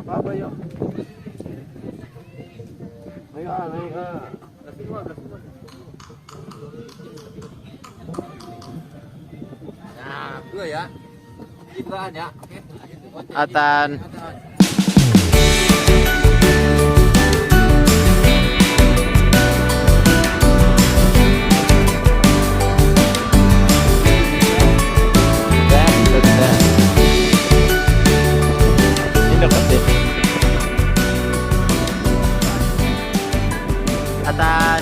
apa yuk? Ayo, ayo. Nah, dua ya. Citraan ya. Oke. Atan. Atan.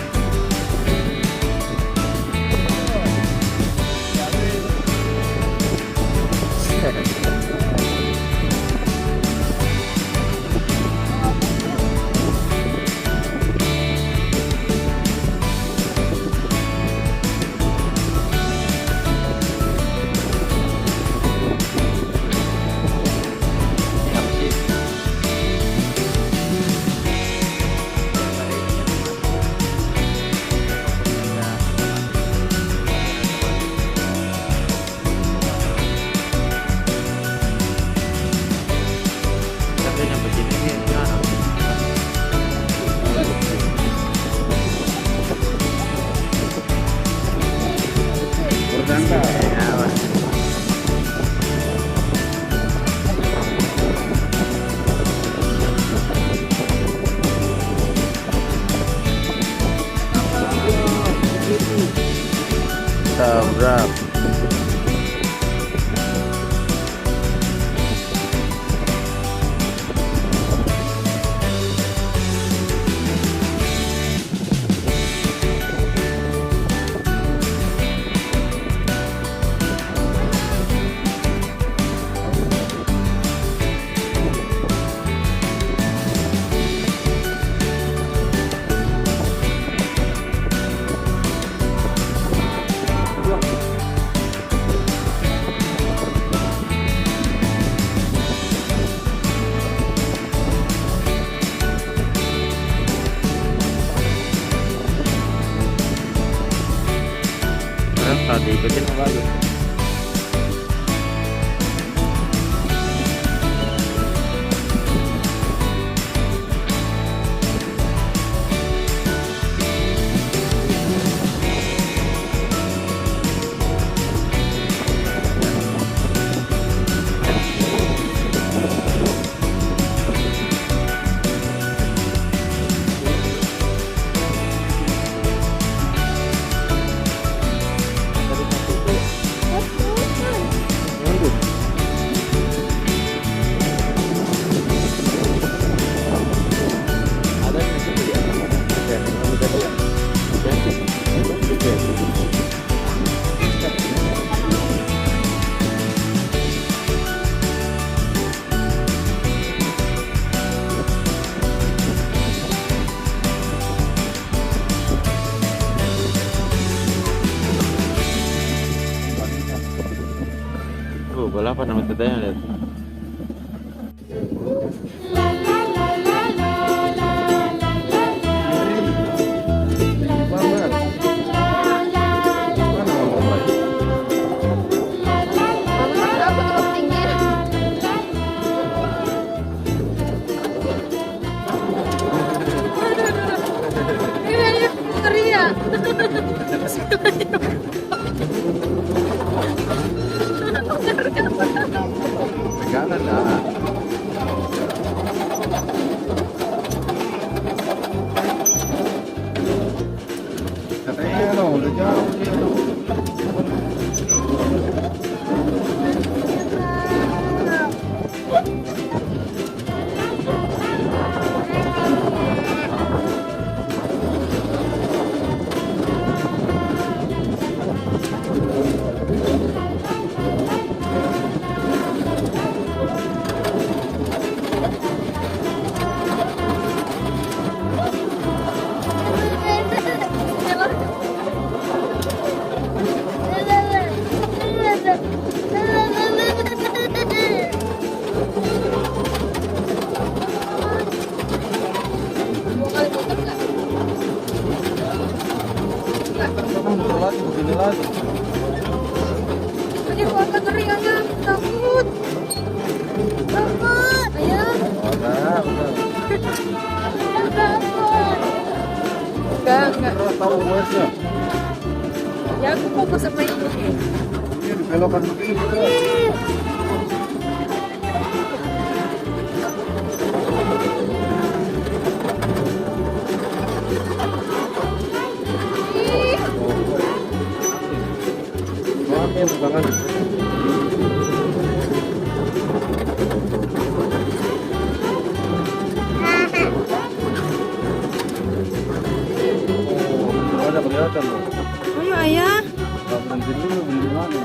Tabrak. Kalau diikutin bagus. Bola apa nama tetenya lihat. Enggak. Tahu bosnya. Ya aku fokus sama ini. Ini dibelokan begini gitu. Maaf ya pegangan. Oh, ada kelihatan loh. Ayo ayah. Nggak berhenti dulu, berhenti mana?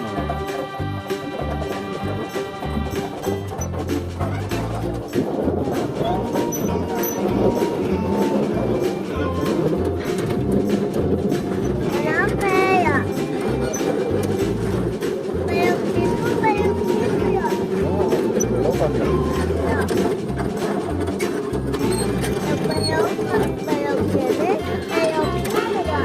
Kenapa ya? Belok situ, belok situ ya. Oh, belokan ya. Belok kiri, belok kanan ya.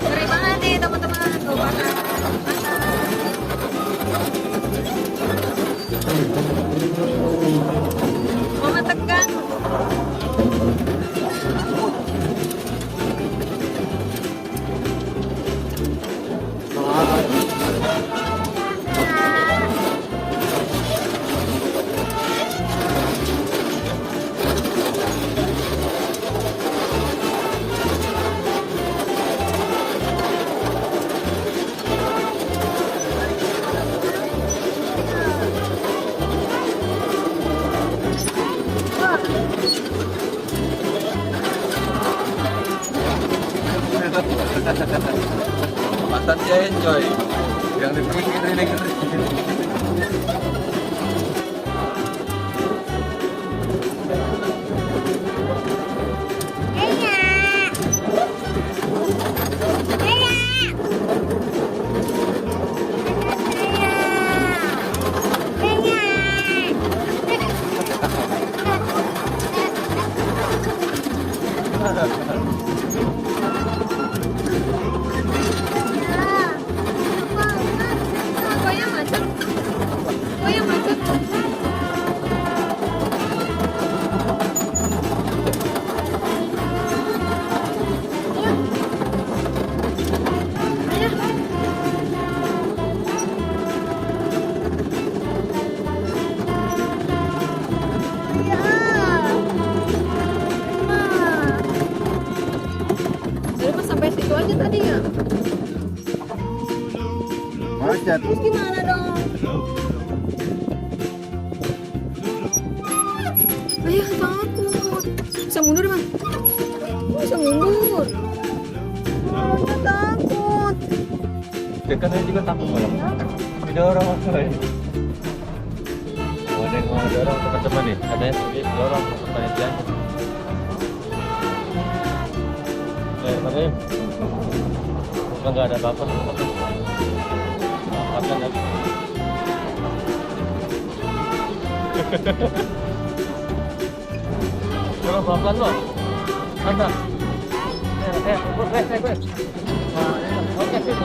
Ngeri banget nih teman-teman. Tuh panas. Mama tegang. Masa dia enjoy. Yang dipikir ini Kok yang macet? Kok yang macet? Jadi pas sampai situ aja tadi ya. Macet. Terus gimana dong? Ayah takut. Bisa mundur bang? Bisa mundur. Ayah takut. Dekatnya juga takut malam. Ada orang apa ini? Oh, ada orang teman-teman nih. Katanya ada orang panitia. Makanya nggak ada apa-apa. Makan lagi. Kalau pelan lo, mantap. Gue. Oke sih.